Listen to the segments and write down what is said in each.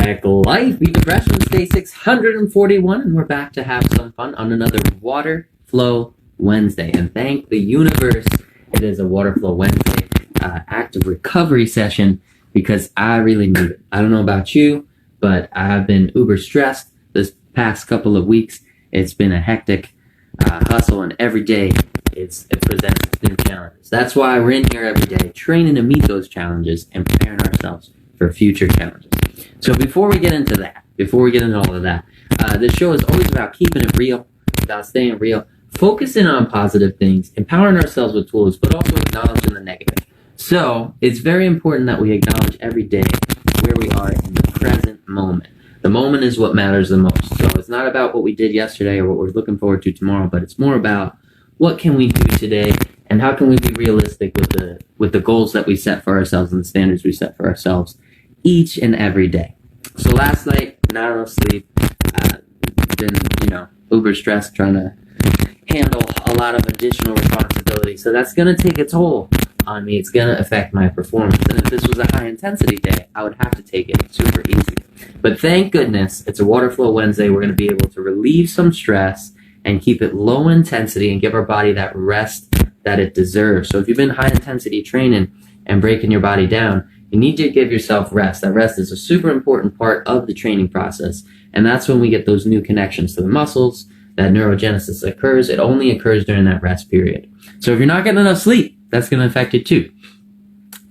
Sack Life, Beat Depression, day 641, and we're back to have some fun on another Water Flow Wednesday. And thank the universe, it is a Water Flow Wednesday active recovery session because I really need it. I don't know about you, but I have been uber stressed this past couple of weeks. It's been a hectic hustle, and every day it presents new challenges. That's why we're in here every day, training to meet those challenges and preparing ourselves for future challenges. So before we get into all of that, this show is always about keeping it real, about staying real, focusing on positive things, empowering ourselves with tools, but also acknowledging the negative. So it's very important that we acknowledge every day where we are in the present moment. The moment is what matters the most. So it's not about what we did yesterday or what we're looking forward to tomorrow, but it's more about what can we do today and how can we be realistic with the goals that we set for ourselves and the standards we set for ourselves each and every day. So last night, not enough sleep, been, uber stressed trying to handle a lot of additional responsibility. So that's going to take a toll on me. It's going to affect my performance. And if this was a high intensity day, I would have to take it super easy. But thank goodness it's a Water Flow Wednesday. We're going to be able to relieve some stress and keep it low intensity and give our body that rest that it deserves. So if you've been high intensity training and breaking your body down, you need to give yourself rest. That rest is a super important part of the training process. And that's when we get those new connections to the muscles, that neurogenesis occurs. It only occurs during that rest period. So if you're not getting enough sleep, that's going to affect you too.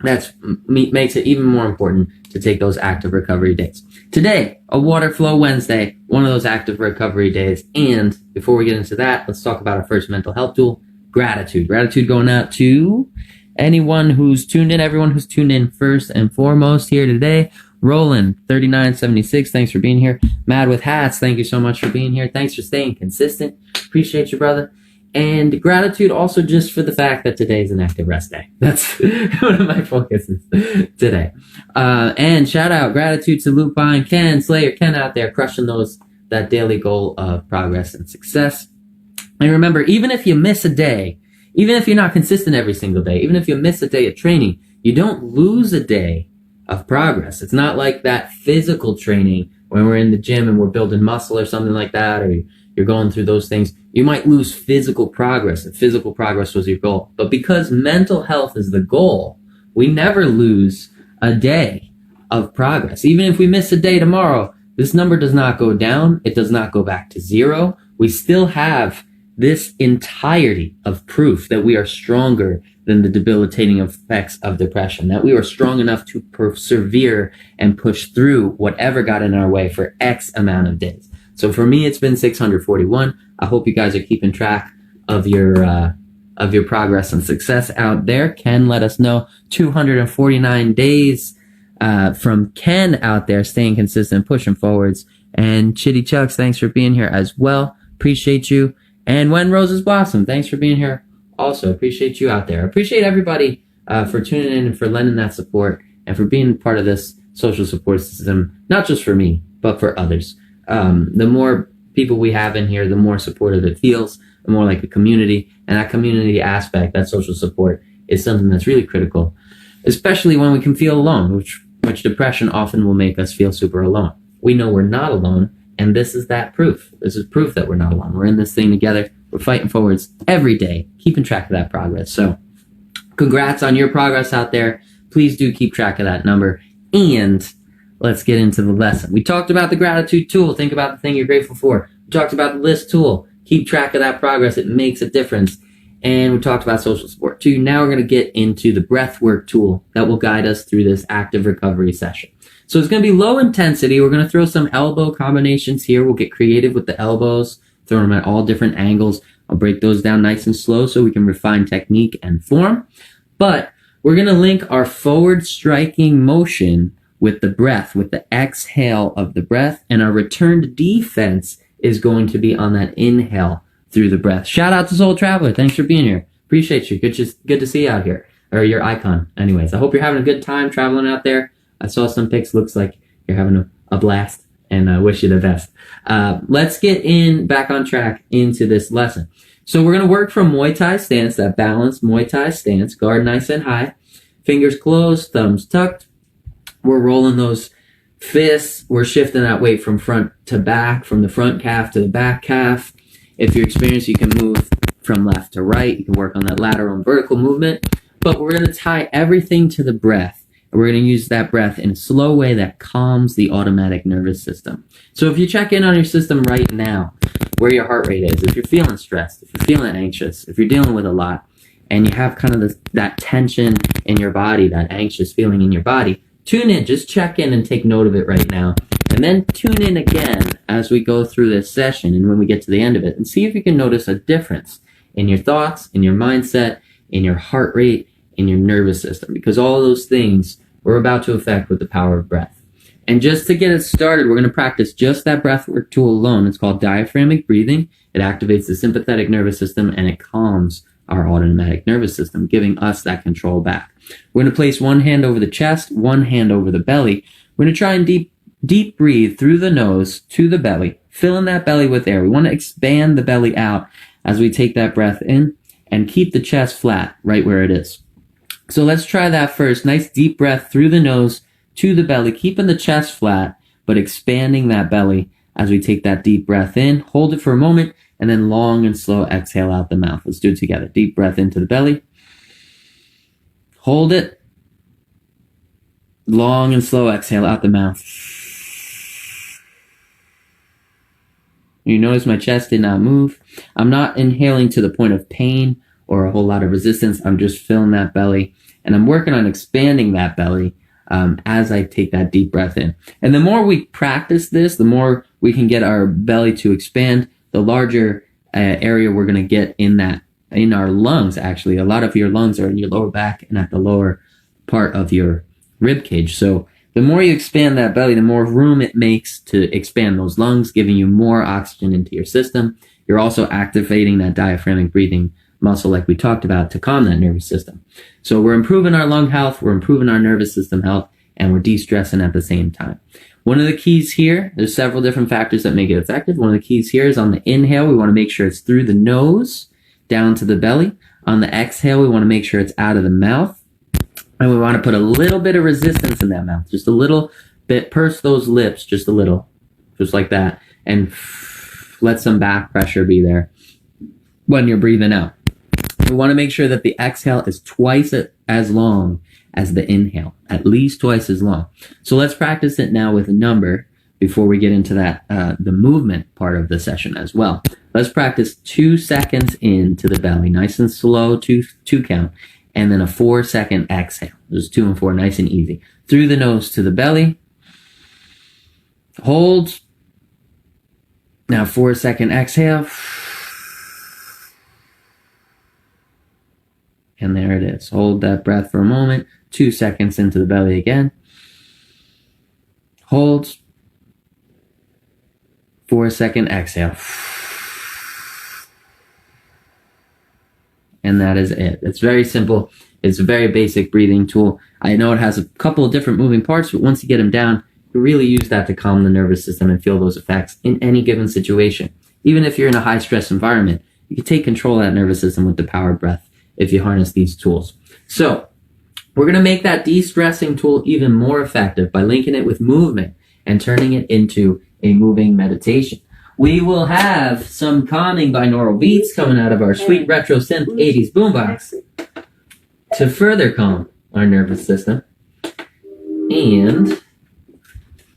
That makes it even more important to take those active recovery days. Today, a Water Flow Wednesday, one of those active recovery days. And before we get into that, let's talk about our first mental health tool, gratitude. Gratitude going out to anyone who's tuned in, everyone who's tuned in first and foremost here today. Roland, 3976, thanks for being here. Mad with Hats, thank you so much for being here. Thanks for staying consistent. Appreciate you, brother. And gratitude also just for the fact that today is an active rest day. That's one of my focuses today. And shout out, gratitude to Lupine, Ken, Slayer, Ken out there crushing that daily goal of progress and success. And remember, even if you miss a day, even if you're not consistent every single day, even if you miss a day of training, you don't lose a day of progress. It's not like that physical training when we're in the gym and we're building muscle or something like that, or you're going through those things. You might lose physical progress if physical progress was your goal. But because mental health is the goal, we never lose a day of progress. Even if we miss a day tomorrow, this number does not go down. It does not go back to zero. We still have this entirety of proof that we are stronger than the debilitating effects of depression, that we are strong enough to persevere and push through whatever got in our way for X amount of days. So for me, it's been 641. I hope you guys are keeping track of your progress and success out there. Ken let us know 249 days from Ken out there, staying consistent, pushing forwards. And Chitty Chucks, thanks for being here as well. Appreciate you. And When Roses Blossom, thanks for being here. Also, appreciate you out there. Appreciate everybody for tuning in and for lending that support and for being part of this social support system, not just for me, but for others. The more people we have in here, the more supportive it feels, the more like a community. And that community aspect, that social support, is something that's really critical, especially when we can feel alone, which depression often will make us feel super alone. We know we're not alone. And this is that proof. This is proof that we're not alone. We're in this thing together. We're fighting forwards every day, keeping track of that progress. So congrats on your progress out there. Please do keep track of that number. And let's get into the lesson. We talked about the gratitude tool. Think about the thing you're grateful for. We talked about the list tool. Keep track of that progress. It makes a difference. And we talked about social support too. Now we're going to get into the breath work tool that will guide us through this active recovery session. So it's going to be low intensity. We're going to throw some elbow combinations here. We'll get creative with the elbows, throw them at all different angles. I'll break those down nice and slow so we can refine technique and form. But we're going to link our forward striking motion with the breath, with the exhale of the breath. And our returned defense is going to be on that inhale through the breath. Shout out to Soul Traveler. Thanks for being here. Appreciate you. Good to see you out here, or your icon. Anyways, I hope you're having a good time traveling out there. I saw some pics. Looks like you're having a blast, and I wish you the best. Let's get back on track into this lesson. So we're going to work from Muay Thai stance, that balanced Muay Thai stance. Guard nice and high. Fingers closed, thumbs tucked. We're rolling those Fists, we're shifting that weight from front to back, from the front calf to the back calf. If you're experienced, you can move from left to right. You can work on that lateral and vertical movement. But we're going to tie everything to the breath. And we're going to use that breath in a slow way that calms the automatic nervous system. So if you check in on your system right now, where your heart rate is, if you're feeling stressed, if you're feeling anxious, if you're dealing with a lot, and you have kind of that tension in your body, that anxious feeling in your body, tune in, just check in and take note of it right now. And then tune in again as we go through this session and when we get to the end of it, and see if you can notice a difference in your thoughts, in your mindset, in your heart rate, in your nervous system, because all those things we're about to affect with the power of breath. And just to get it started, we're going to practice just that breathwork tool alone. It's called diaphragmic breathing. It activates the sympathetic nervous system and it calms our automatic nervous system, giving us that control back. We're going to place one hand over the chest, one hand over the belly. We're going to try and deep breathe through the nose to the belly, filling that belly with air. We want to expand the belly out as we take that breath in and keep the chest flat right where it is. So let's try that first. Nice deep breath through the nose to the belly, keeping the chest flat, but expanding that belly as we take that deep breath in. Hold it for a moment, and then long and slow exhale out the mouth. Let's do it together. Deep breath into the belly. Hold it. Long and slow exhale out the mouth. You notice my chest did not move. I'm not inhaling to the point of pain or a whole lot of resistance. I'm just filling that belly, and I'm working on expanding that belly as I take that deep breath in. And the more we practice this, the more we can get our belly to expand, the larger area we're going to get in our lungs. Actually, a lot of your lungs are in your lower back and at the lower part of your rib cage. So the more you expand that belly, the more room it makes to expand those lungs, giving you more oxygen into your system. You're also activating that diaphragmic breathing muscle like we talked about to calm that nervous system. So we're improving our lung health, we're improving our nervous system health, and we're de-stressing at the same time. One of the keys here, there's several different factors that make it effective. One of the keys here is on the inhale, we want to make sure it's through the nose, down to the belly. On the exhale, we want to make sure it's out of the mouth. And we want to put a little bit of resistance in that mouth, just a little bit, purse those lips, just a little, just like that. And let some back pressure be there when you're breathing out. We want to make sure that the exhale is twice as long as the inhale, at least twice as long. So let's practice it now with a number before we get into that, the movement part of the session as well. Let's practice 2 seconds into the belly, nice and slow, two count, and then a 4-second exhale. There's 2 and 4, nice and easy. Through the nose to the belly. Hold. Now 4-second exhale. And there it is. Hold that breath for a moment. 2 seconds into the belly again. Hold. 4-second exhale. And that is it. It's very simple. It's a very basic breathing tool. I know it has a couple of different moving parts, but once you get them down, you really use that to calm the nervous system and feel those effects in any given situation. Even if you're in a high stress environment, you can take control of that nervous system with the power of breath if you harness these tools. So we're going to make that de-stressing tool even more effective by linking it with movement and turning it into a moving meditation. We will have some calming binaural beats coming out of our sweet retro synth 80s boombox to further calm our nervous system. And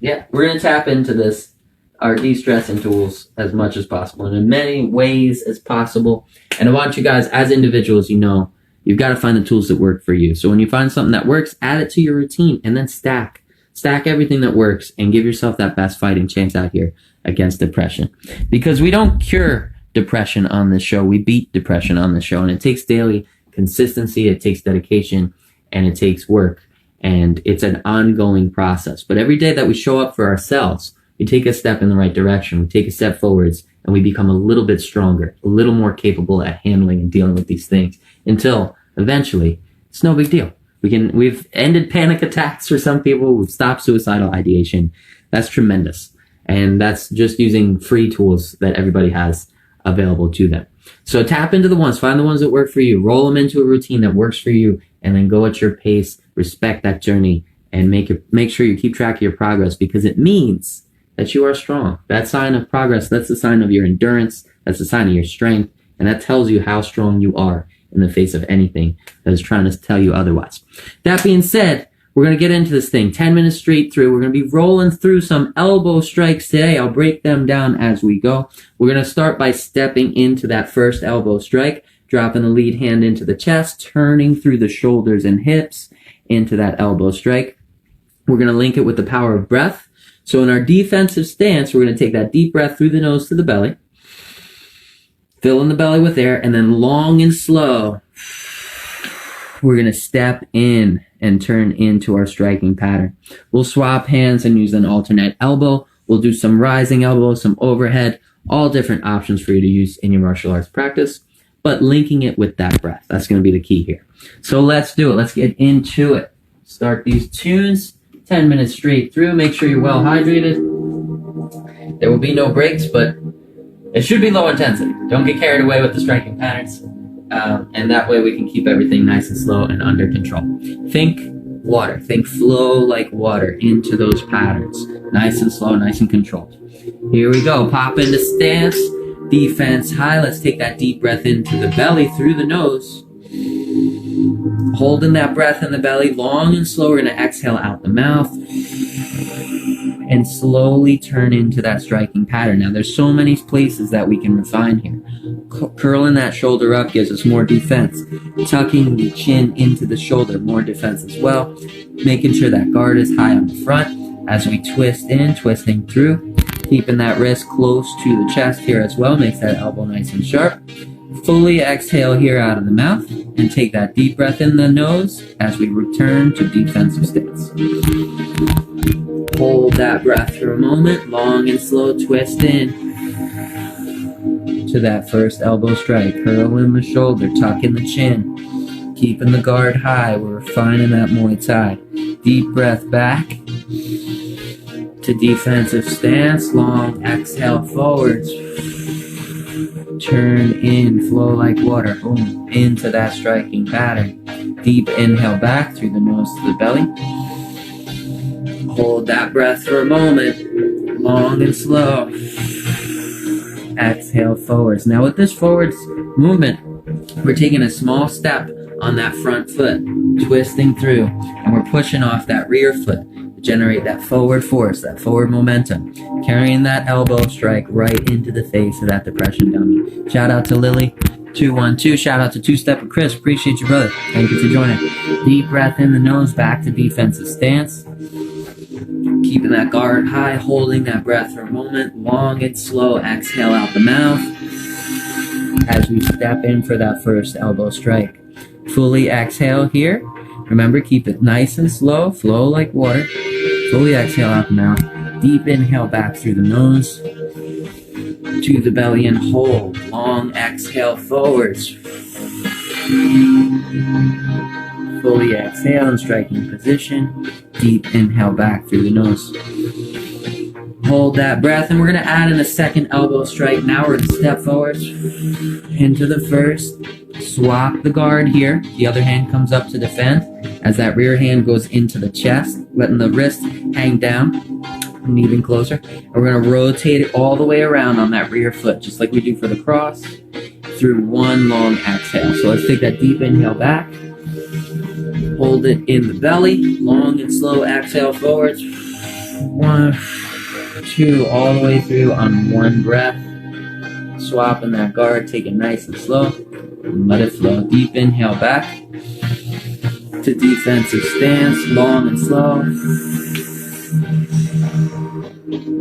yeah, we're going to tap into this, our de-stressing tools, as much as possible and in many ways as possible. And I want you guys, as individuals, you've got to find the tools that work for you. So when you find something that works, add it to your routine and then stack everything that works and give yourself that best fighting chance out here against depression. Because we don't cure depression on this show. We beat depression on this show. And it takes daily consistency, it takes dedication, and it takes work. And it's an ongoing process. But every day that we show up for ourselves, we take a step in the right direction. We take a step forwards and we become a little bit stronger, a little more capable at handling and dealing with these things until eventually it's no big deal. We've ended panic attacks for some people. We've stopped suicidal ideation. That's tremendous. And that's just using free tools that everybody has available to them. So tap into the ones, find the ones that work for you, roll them into a routine that works for you, and then go at your pace, respect that journey, and make sure you keep track of your progress, because it means that you are strong. That sign of progress, that's a sign of your endurance, that's a sign of your strength, and that tells you how strong you are in the face of anything that is trying to tell you otherwise. That being said, we're going to get into this thing 10 minutes straight through. We're going to be rolling through some elbow strikes today. I'll break them down as we go. We're going to start by stepping into that first elbow strike, dropping the lead hand into the chest, turning through the shoulders and hips into that elbow strike. We're going to link it with the power of breath. So in our defensive stance, we're going to take that deep breath through the nose to the belly, fill in the belly with air, and then long and slow, we're going to step in and turn into our striking pattern. We'll swap hands and use an alternate elbow. We'll do some rising elbows, some overhead, all different options for you to use in your martial arts practice, but linking it with that breath. That's going to be the key here. So let's do it. Let's get into it. Start these tunes 10 minutes straight through. Make sure you're well hydrated. There will be no breaks, but it should be low intensity. Don't get carried away with the striking patterns. And that way we can keep everything nice and slow and under control. Think water. Think flow like water into those patterns. Nice and slow, nice and controlled. Here we go. Pop into stance. Defense high. Let's take that deep breath into the belly through the nose. Holding that breath in the belly, long and slow. We're going to exhale out the mouth and slowly turn into that striking pattern. Now, there's so many places that we can refine here. Curling that shoulder up gives us more defense. Tucking the chin into the shoulder, more defense as well. Making sure that guard is high on the front as we twist in, twisting through. Keeping that wrist close to the chest here as well, makes that elbow nice and sharp. Fully exhale here out of the mouth and take that deep breath in the nose as we return to defensive stance. Hold that breath for a moment, long and slow twist in to that first elbow strike. Curl in the shoulder, tuck in the chin, keeping the guard high. We're refining that Muay Thai. Deep breath back to defensive stance, long exhale forwards. Turn in, flow like water, boom, into that striking pattern. Deep inhale back through the nose to the belly. Hold that breath for a moment, long and slow. Exhale forwards. Now with this forwards movement, we're taking a small step on that front foot, twisting through, and we're pushing off that rear foot to generate that forward force, that forward momentum, carrying that elbow strike right into the face of that depression dummy. Shout out to Lily 212. Shout out to Two Step and Chris. Appreciate you, brother. Thank you for joining. Deep breath in the nose, back to defensive stance. Keeping that guard high, holding that breath for a moment, long and slow. Exhale out the mouth as we step in for that first elbow strike. Fully exhale here. Remember, keep it nice and slow, flow like water. Fully exhale out the mouth. Deep inhale back through the nose to the belly and hold. Long exhale forwards. Fully exhale in striking position. Deep inhale back through the nose. Hold that breath, and we're going to add in a second elbow strike. Now we're going to step forward into the first. Swap the guard here. The other hand comes up to defend as that rear hand goes into the chest, letting the wrist hang down and even closer. And we're going to rotate it all the way around on that rear foot, just like we do for the cross, through one long exhale. So let's take that deep inhale back. Hold it in the belly. Long and slow exhale forwards. 1, 2, all the way through on one breath. Swapping that guard. Take it nice and slow. And let it flow. Deep inhale back to defensive stance. Long and slow.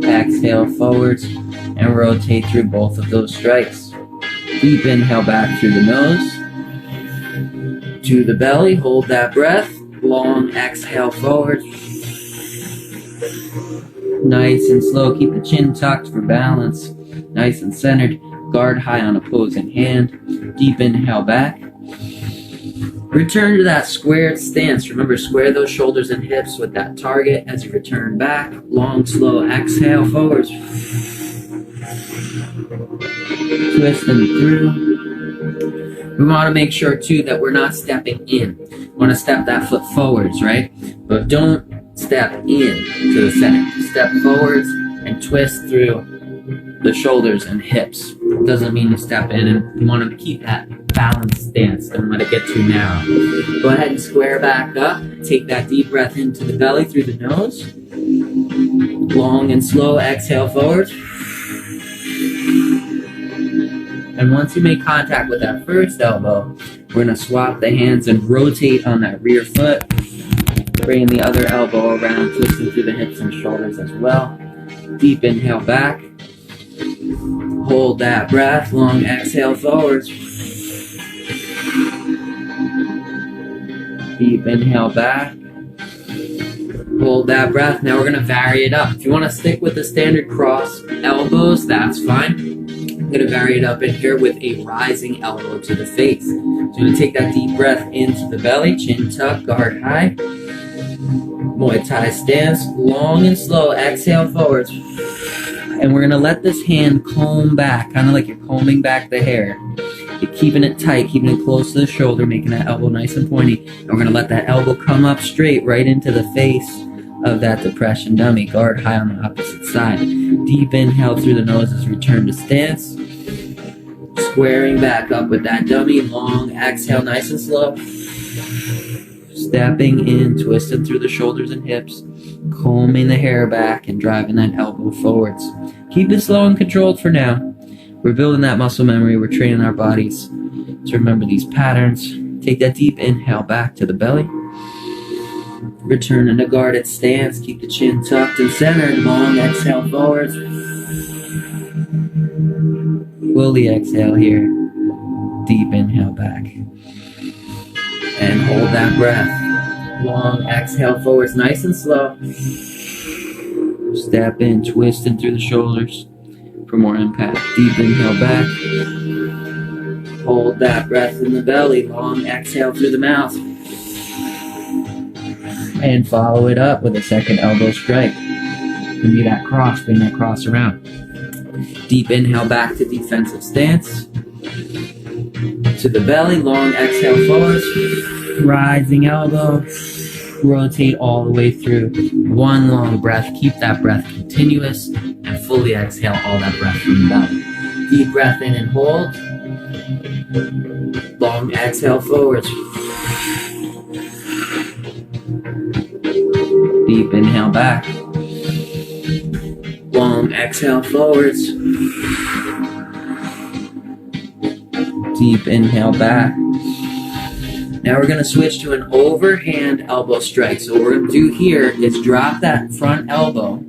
Exhale forwards and rotate through both of those strikes. Deep inhale back through the nose to the belly. Hold that breath. Long exhale forward. Nice and slow. Keep the chin tucked for balance. Nice and centered. Guard high on opposing hand. Deep inhale back. Return to that squared stance. Remember, square those shoulders and hips with that target as you return back. Long, slow exhale forwards. Twisting through. We want to make sure too that we're not stepping in. We want to step that foot forwards, right? But don't step in to the center. Step forwards and twist through the shoulders and hips. Doesn't mean you step in, and you want to keep that balanced stance. Don't let it get too narrow. Go ahead and square back up. Take that deep breath into the belly through the nose. Long and slow exhale forward. And once you make contact with that first elbow, we're going to swap the hands and rotate on that rear foot. Bringing the other elbow around, twisting through the hips and shoulders as well. Deep inhale back. Hold that breath. Long exhale forwards. Deep inhale back. Hold that breath. Now we're going to vary it up. If you want to stick with the standard cross elbows, that's fine. I'm going to vary it up in here with a rising elbow to the face. So you're going to take that deep breath into the belly, chin tuck, guard high. Muay Thai stance, long and slow, exhale forwards. And we're going to let this hand comb back, kind of like you're combing back the hair. You're keeping it tight, keeping it close to the shoulder, making that elbow nice and pointy. And we're going to let that elbow come up straight right into the face of that depression dummy. Guard high on the opposite side. Deep inhale through the nose as return to stance. Squaring back up with that dummy. Long exhale, nice and slow. Stepping in, twisting through the shoulders and hips, combing the hair back and driving that elbow forwards. Keep it slow and controlled for now. We're building that muscle memory. We're training our bodies to remember these patterns. Take that deep inhale back to the belly. Return in a guarded stance. Keep the chin tucked and centered. Long exhale forwards. Fully exhale here. Deep inhale back. And hold that breath. Long exhale forwards, nice and slow. Step in, twisting through the shoulders for more impact. Deep inhale back. Hold that breath in the belly. Long exhale through the mouth. And follow it up with a second elbow strike. Give me that cross, bring that cross around. Deep inhale back to defensive stance. To the belly, long exhale forwards. Rising elbow. Rotate all the way through. One long breath. Keep that breath continuous and fully exhale all that breath from the belly. Deep breath in and hold. Long exhale forwards. Deep inhale back. Long exhale forwards. Deep inhale back. Now we're going to switch to an overhand elbow strike. So what we're going to do here is drop that front elbow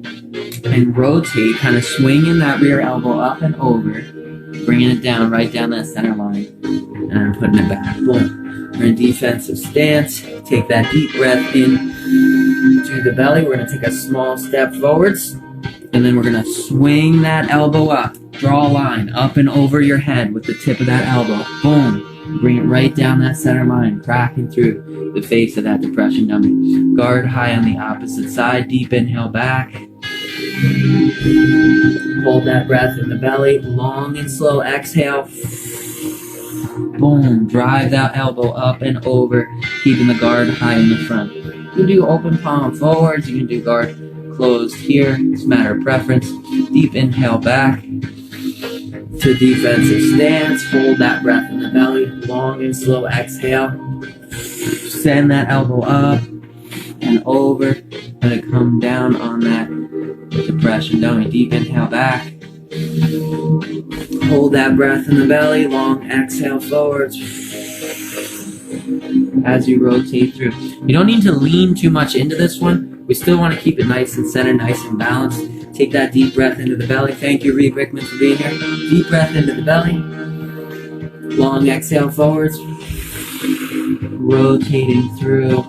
and rotate, kind of swinging that rear elbow up and over, bringing it down, right down that center line, and then putting it back. Boom. We're in defensive stance. Take that deep breath in to the belly. We're going to take a small step forwards, and then we're going to swing that elbow up. Draw a line up and over your head with the tip of that elbow. Boom. Bring it right down that center line, cracking through the face of that depression dummy. Guard high on the opposite side. Deep inhale back. Hold that breath in the belly. Long and slow exhale. Boom. Drive that elbow up and over, keeping the guard high in the front. You can do open palm forwards. You can do guard closed here. It's a matter of preference. Deep inhale back to defensive stance. Hold that breath in the belly. Long and slow exhale. Send that elbow up and over. Let it come down on that depression dummy. Deep inhale back. Hold that breath in the belly. Long exhale forwards. As you rotate through. You don't need to lean too much into this one. We still want to keep it nice and centered, nice and balanced. Take that deep breath into the belly. Thank you, Reed Rickman, for being here. Deep breath into the belly. Long exhale forwards. Rotating through.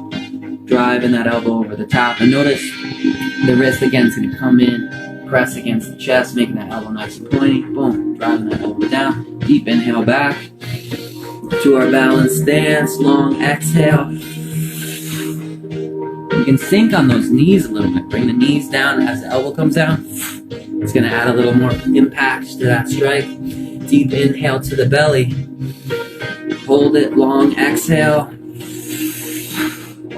Driving that elbow over the top. And notice the wrist again is going to come in. Press against the chest, making that elbow nice and pointy. Boom. Driving that elbow down. Deep inhale back. To our balanced stance. Long exhale. You can sink on those knees a little bit. Bring the knees down as the elbow comes down. It's going to add a little more impact to that strike. Deep inhale to the belly. Hold it. Long exhale.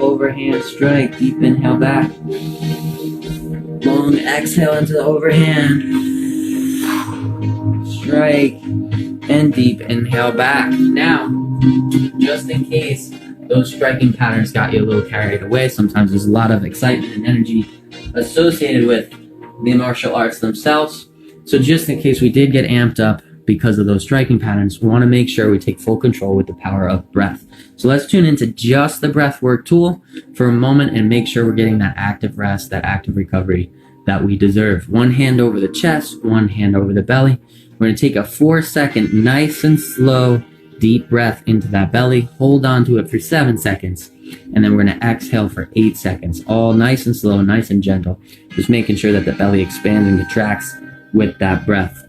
Overhand strike, deep inhale back. Long exhale into the overhand. Strike, and deep inhale back. Now, just in case those striking patterns got you a little carried away, sometimes there's a lot of excitement and energy associated with the martial arts themselves. So just in case we did get amped up because of those striking patterns, we want to make sure we take full control with the power of breath. So let's tune into just the breath work tool for a moment and make sure we're getting that active rest, that active recovery that we deserve. One hand over the chest, one hand over the belly. We're going to take a 4-second nice and slow deep breath into that belly. Hold on to it for 7 seconds. And then we're going to exhale for 8 seconds. All nice and slow, nice and gentle. Just making sure that the belly expands and contracts with that breath.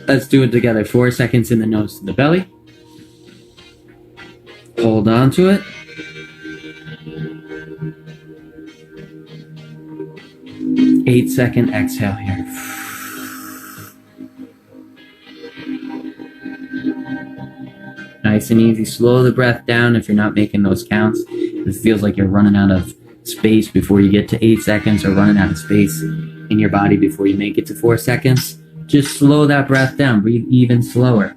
Let's do it together. 4 seconds in the nose to the belly. Hold on to it. 8-second exhale here. Nice and easy. Slow the breath down if you're not making those counts. If it feels like you're running out of space before you get to 8 seconds or running out of space in your body before you make it to 4 seconds, just slow that breath down. Breathe even slower.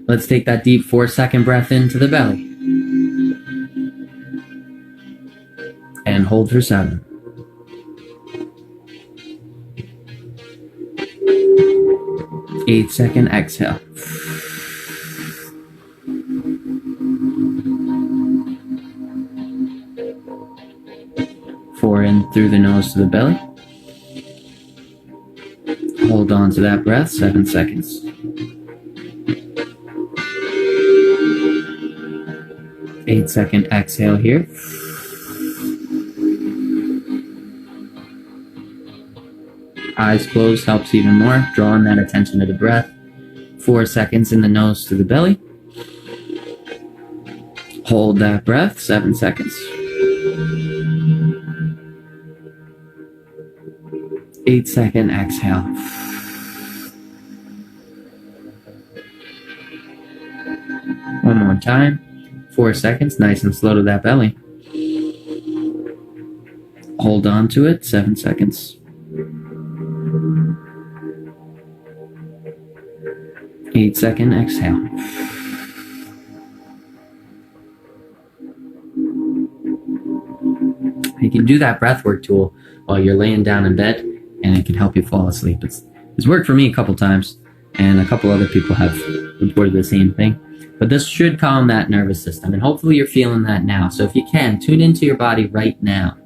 Let's take that deep 4-second breath into the belly. And hold for 7. 8-second exhale. Four in through the nose to the belly. Hold on to that breath, 7 seconds. 8-second exhale here. Eyes closed helps even more, drawing that attention to the breath. 4 seconds in the nose to the belly. Hold that breath, 7 seconds. 8-second exhale. One more time. 4 seconds, nice and slow to that belly. Hold on to it, 7 seconds. 8-second exhale. You can do that breathwork tool while you're laying down in bed, and it can help you fall asleep. It's worked for me a couple times, and a couple other people have reported the same thing. But this should calm that nervous system, and hopefully you're feeling that now. So if you can, tune into your body right now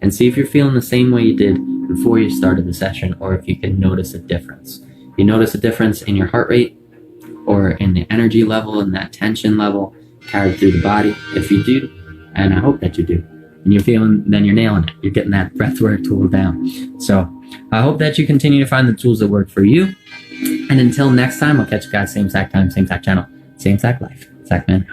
and see if you're feeling the same way you did before you started the session, or if you can notice a difference. If you notice a difference in your heart rate or in the energy level and that tension level carried through the body. If you do, and I hope that you do, and you're feeling, then you're nailing it. You're getting that breathwork tool down. So I hope that you continue to find the tools that work for you. And until next time, I'll catch you guys same Sack time, same Sack channel, same Sack life. Sack man.